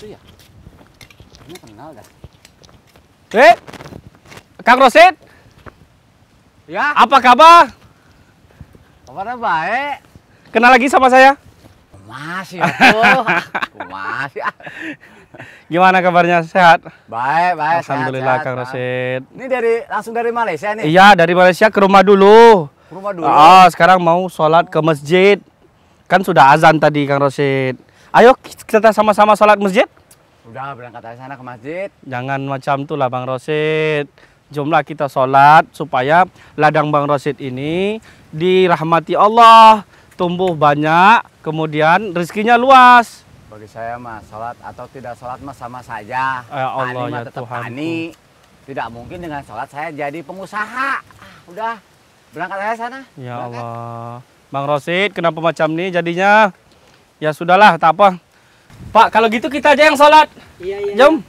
itu ya? Ini kenal dah. Kang Rosid, Ya, apa kabar? kabarnya baik. Kenal lagi sama saya? Masih atuh. Masih. Gimana kabarnya? Sehat? Baik, baik. Alhamdulillah, sehat, Kang Bang. Rosid. Ini langsung dari Malaysia nih. Iya, dari Malaysia ke rumah dulu. Ke rumah dulu. Sekarang mau sholat ke masjid. Kan sudah azan tadi, Kang Rosid. Ayo kita sama-sama sholat masjid. Udah berangkat dari sana ke masjid. Jangan macam tuh lah, Bang Rosid. Jumlah kita sholat supaya ladang Bang Rosid ini dirahmati Allah, tumbuh banyak, kemudian rezekinya luas. Bagi saya mah sholat atau tidak sholat mah sama saja. Ya Allah, Tani mah ya tetap Tuhanku. tani. Tidak mungkin dengan sholat saya jadi pengusaha. Udah berangkat dari sana. Ya Berangkat. Allah. Bang Rosid, kenapa macam ini jadinya? Ya sudahlah, tak apa. Pak, kalau gitu kita aja yang sholat. Iya. Jom.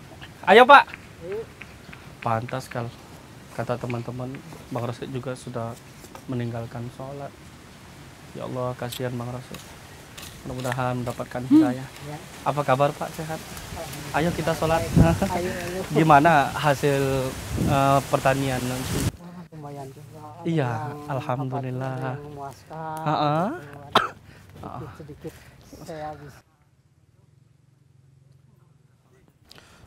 Ayo, Pak. Pantas kalau kata teman-teman, Bang Rosid juga sudah meninggalkan sholat. Ya Allah, kasihan Bang Rosid. Mudah-mudahan mendapatkan hidayah. Ya. Apa kabar, Pak? Sehat? Ayo kita sholat. Ayo. Gimana hasil pertanian nanti? Wah, lumayan juga. Iya, Yang alhamdulillah. apa, yang memuaskan. Heeh. Sedikit saya habis.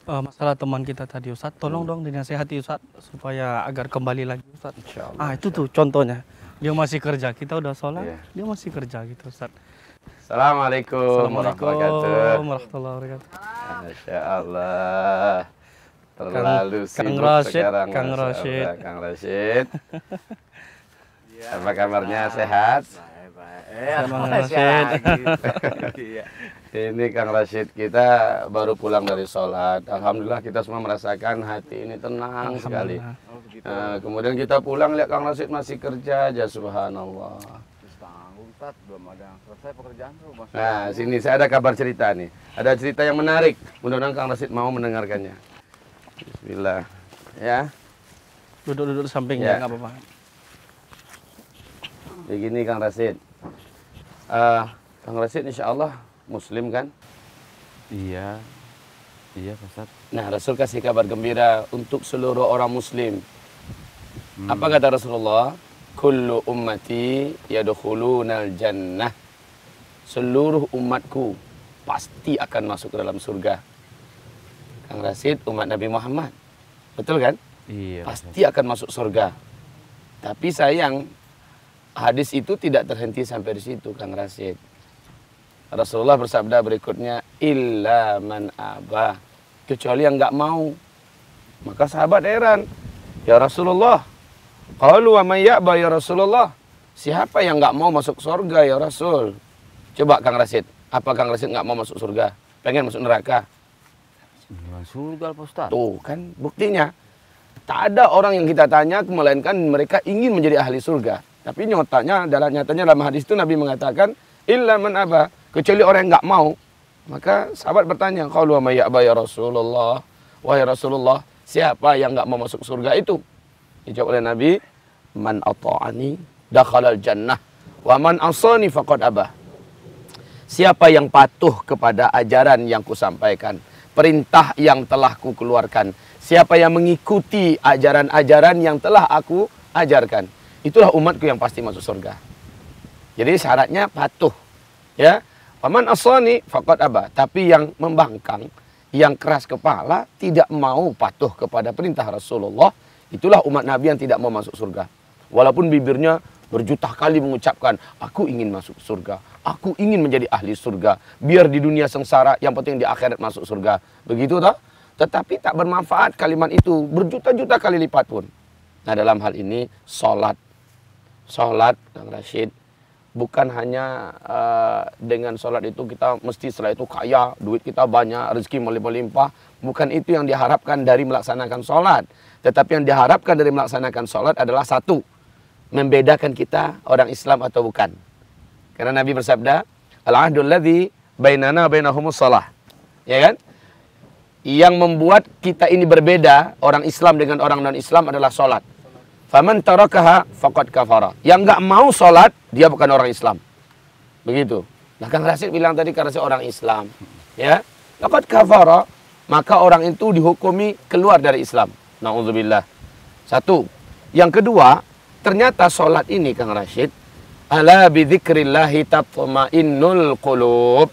Masalah teman kita tadi, Ustadz, tolong dong dinasehati Ustadz supaya agar kembali lagi Ustadz. Insyaallah. Itu tuh contohnya. Dia masih kerja, kita udah sholat, Iya. dia masih kerja gitu Ustadz. Assalamualaikum Assalamualaikum warahmatullahi wabarakatuh. Masya Allah. Terlalu Kang sibuk Rosid, sekarang. Kang Masya Rosid. Allah, Kang Rosid. Apa kabarnya, sehat? Kang Rosid. Ini Kang Rashid, kita baru pulang dari sholat. Alhamdulillah kita semua merasakan hati ini tenang sekali. Kemudian kita pulang lihat Kang Rashid masih kerja aja, subhanallah. Belum ada yang selesai pekerjaan tuh. Nah, sini saya ada kabar cerita nih. Ada cerita yang menarik. Mudah-mudahan Kang Rashid mau mendengarkannya. Bismillah. Ya, Duduk-duduk sampingnya, Ya. nggak apa-apa. begini Kang Rashid. Kang Rashid insya Allah Muslim kan? Iya Ustaz. Nah, Rasul kasih kabar gembira untuk seluruh orang Muslim. Apa kata Rasulullah? Kullu ummati yadkhulunal jannah. Seluruh umatku pasti akan masuk ke dalam surga. Kang Rashid umat Nabi Muhammad. Betul kan? Iya. Pasti akan masuk surga. Tapi sayang, hadis itu tidak terhenti sampai di situ, Kang Rashid. Rasulullah bersabda berikutnya, illa man aba, kecuali yang nggak mau. Maka sahabat heran, ya Rasulullah, qalu wa may ya'ba ya Rasulullah, siapa yang nggak mau masuk surga ya Rasul? Coba Kang Rashid, apa Kang Rashid nggak mau masuk surga? Pengen masuk neraka? Dengan surga Pak Ustaz. Tuh kan buktinya. Tak ada orang yang kita tanya melainkan mereka ingin menjadi ahli surga. Tapi nyatanya dalam hadis itu Nabi mengatakan illa man aba, kecuali orang yang enggak mau. Maka sahabat bertanya, qalu wa may ya'ba ya Rasulullah, wahai Rasulullah, siapa yang enggak mau masuk surga itu? Dijawab oleh Nabi, man ata'ani dakhalal jannah wa man asani faqad aba. Siapa yang patuh kepada ajaran yang kusampaikan, perintah yang telah ku keluarkan, siapa yang mengikuti ajaran-ajaran yang telah aku ajarkan, itulah umatku yang pasti masuk surga. Jadi syaratnya patuh. Ya, paman asani faqad aba. Tapi yang membangkang, yang keras kepala, tidak mau patuh kepada perintah Rasulullah, itulah umat Nabi yang tidak mau masuk surga. Walaupun bibirnya berjuta kali mengucapkan, aku ingin masuk surga, aku ingin menjadi ahli surga, biar di dunia sengsara, yang penting di akhirat masuk surga. Begitu toh? Tetapi tak bermanfaat kalimat itu berjuta-juta kali lipat pun. Nah, dalam hal ini salat, Kang Rashid, bukan hanya dengan sholat itu kita mesti setelah itu kaya, duit kita banyak, rezeki melimpah-limpah. Bukan itu yang diharapkan dari melaksanakan sholat. Tetapi yang diharapkan dari melaksanakan sholat adalah satu, membedakan kita orang Islam atau bukan. Karena Nabi bersabda, al-ahdul ladzi bainana bainahumus shalah. Ya kan? Yang membuat kita ini berbeda, orang Islam dengan orang non-Islam adalah sholat. Faman tarakaha faqad kafara. Yang enggak mau sholat, dia bukan orang Islam. Begitu. Nah, Kang Rashid bilang tadi Kang Rashid orang Islam. Ya. laqad kafara, maka orang itu dihukumi keluar dari Islam. Nauzubillah. Satu. Yang kedua, ternyata solat ini Kang Rashid, ala bidzikrillahi tatma'innul qulub.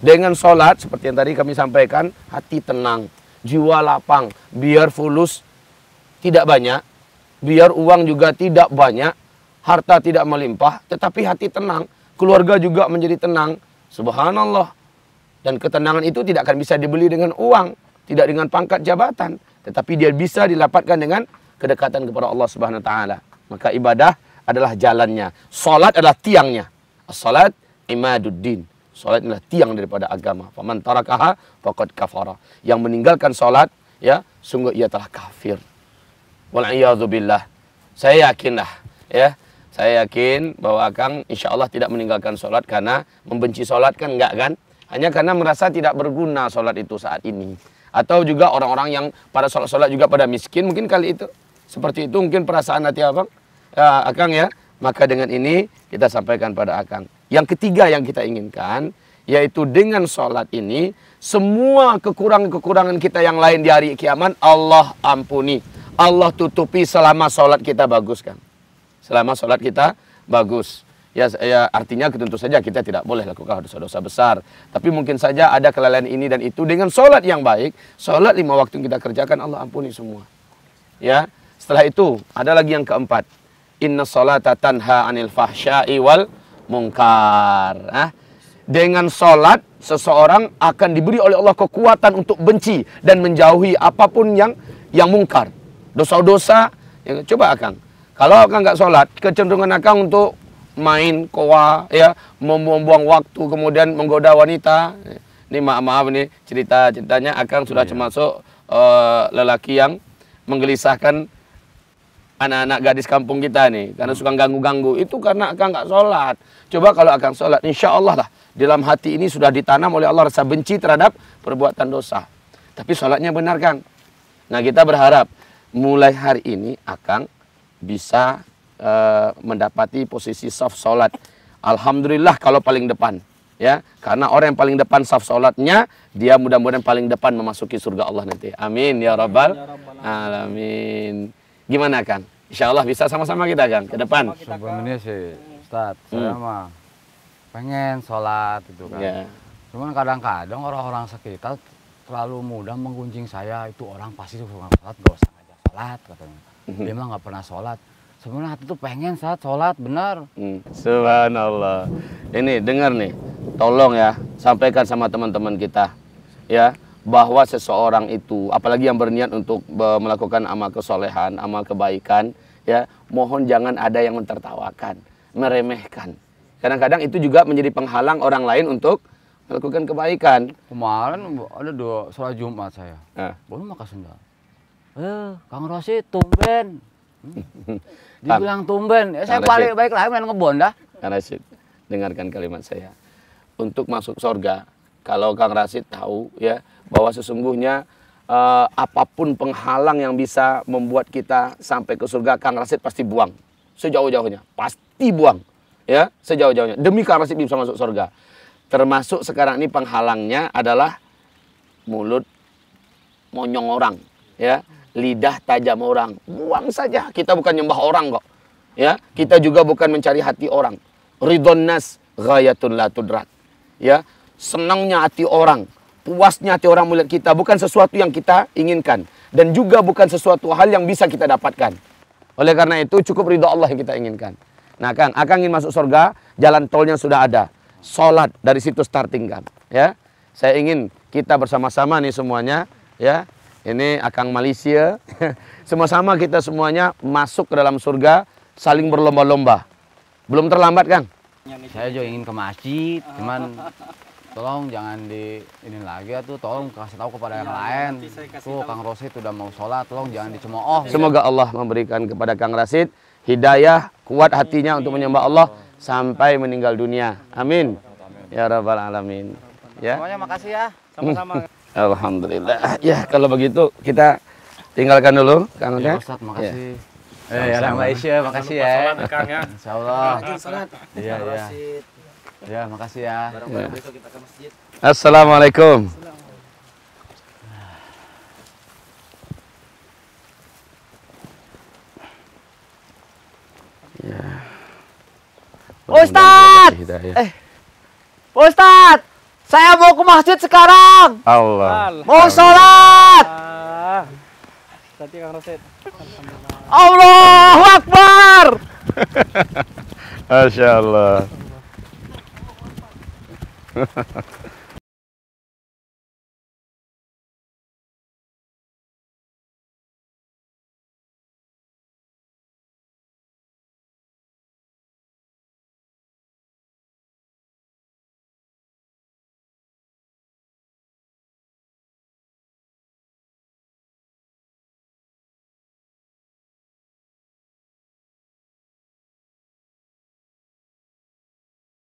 Dengan solat seperti yang tadi kami sampaikan, hati tenang, jiwa lapang, biar fulus tidak banyak, biar uang juga tidak banyak, harta tidak melimpah, tetapi hati tenang, keluarga juga menjadi tenang. Subhanallah. Dan ketenangan itu tidak akan bisa dibeli dengan uang, tidak dengan pangkat jabatan, tetapi dia bisa didapatkan dengan kedekatan kepada Allah Subhanahu wa taala. Maka ibadah adalah jalannya. Salat adalah tiangnya. As-salat imaduddin. Salat adalah tiang daripada agama. Faman tarakaha faqad kafara. Yang meninggalkan salat, ya, sungguh ia telah kafir. Wal iyadzu billah. Saya yakinlah, ya. Saya yakin bahwa Akang insyaallah tidak meninggalkan salat karena membenci salat, kan enggak kan? Hanya karena merasa tidak berguna salat itu saat ini. Atau juga orang-orang yang pada salat juga pada miskin, mungkin kali itu. Seperti itu mungkin perasaan hati Abang, Akang, ya. Maka dengan ini kita sampaikan pada Akang. Yang ketiga yang kita inginkan, yaitu dengan sholat ini, semua kekurangan-kekurangan kita yang lain di hari kiamat, Allah ampuni. Allah tutupi selama sholat kita bagus, Kang. Selama sholat kita bagus. Ya, artinya tentu saja kita tidak boleh lakukan dosa-dosa besar. Tapi mungkin saja ada kelalaian ini dan itu. Dengan sholat yang baik, sholat 5 waktu yang kita kerjakan, Allah ampuni semua. Ya, setelah itu ada lagi yang keempat. Inna sholata tanha anil fahsya'i wal munkar. Dengan sholat, seseorang akan diberi oleh Allah kekuatan untuk benci dan menjauhi apapun yang mungkar. Dosa-dosa, ya, coba Akang. Kalau Akang nggak sholat, kecenderungan Akang untuk main koa, ya, membuang waktu, kemudian menggoda wanita. Ini maaf ini ceritanya Akang sudah termasuk lelaki yang menggelisahkan anak-anak gadis kampung kita nih, karena suka ganggu-ganggu. Itu karena Akang nggak sholat. Coba kalau Akang sholat, insya Allah lah, dalam hati ini sudah ditanam oleh Allah rasa benci terhadap perbuatan dosa. Tapi sholatnya benar, Kang. Nah, kita berharap mulai hari ini Akang bisa mendapati posisi saf sholat. Alhamdulillah kalau paling depan, ya, karena orang yang paling depan saf sholatnya, dia mudah-mudahan paling depan memasuki surga Allah nanti. Amin ya rabbal alamin. Gimana, Kang? Insya Allah bisa sama-sama kita, Kang, ke depan. Sebenarnya sih, Ustaz, saya mah pengen sholat gitu kan. Yeah. Cuman kadang-kadang orang-orang sekitar terlalu mudah menggunjing saya. Itu orang pasti suka sholat, gak usah ngajak sholat katanya. Dia mah gak pernah sholat. Sebenarnya hati tuh pengen saat sholat, benar. Subhanallah. Ini dengar nih, tolong ya, sampaikan sama teman-teman kita, ya, bahwa seseorang itu, apalagi yang berniat untuk melakukan amal kesolehan, amal kebaikan, ya, mohon jangan ada yang mentertawakan, meremehkan. Kadang-kadang itu juga menjadi penghalang orang lain untuk melakukan kebaikan. Kemarin ada 2 sholat Jumat saya, baru makan sendal. Kang Rosid, tumben. Dibilang tumben, ya, saya balik baik lah main ngebon dah. Kang Rashid, dengarkan kalimat saya. Untuk masuk surga, kalau Kang Rashid tahu, ya, bahwa sesungguhnya apapun penghalang yang bisa membuat kita sampai ke surga, Kang Rashid pasti buang sejauh-jauhnya, pasti buang, ya, sejauh-jauhnya. Demi Kang Rashid bisa masuk surga. Termasuk sekarang ini penghalangnya adalah mulut monyong orang, ya, lidah tajam orang. Buang saja. Kita bukan nyembah orang kok, ya. Kita juga bukan mencari hati orang. Ridhon nas ghayatun la tudrak, ya. Senangnya hati orang, puasnya hati orang melihat kita bukan sesuatu yang kita inginkan, dan juga bukan sesuatu hal yang bisa kita dapatkan. Oleh karena itu cukup ridho Allah yang kita inginkan. Nah, Kang, Akang ingin masuk surga, jalan tolnya sudah ada. Sholat dari situ starting, kan, ya. Saya ingin kita bersama-sama nih semuanya, ya. Ini Akang Malaysia, sama-sama kita semuanya masuk ke dalam surga, saling berlomba-lomba. Belum terlambat, Kang? Saya juga ingin ke masjid, cuman tolong jangan ini lagi tuh, tolong kasih tahu kepada yang lain. Tuh Kang Rosid udah mau sholat, tolong jangan dicemooh. Semoga Allah memberikan kepada Kang Rashid hidayah, kuat hatinya untuk menyembah Allah sampai meninggal dunia. Amin. Ya rabbal alamin. Ya. Semuanya makasih ya. Sama-sama. Alhamdulillah. Ya, kalau begitu kita tinggalkan dulu, Kang. Ya, Ustaz, makasih. Ya, orang Malaysia, makasih ya. Kang, ya. Insyaallah. Iya, iya. Ya, makasih ya. Assalamualaikum. Ya. Ustadz! Ustadz! Saya mau ke masjid sekarang! Allah. Mau sholat! Tadi Kang Rosid. Allahu Akbar! Masya Allah.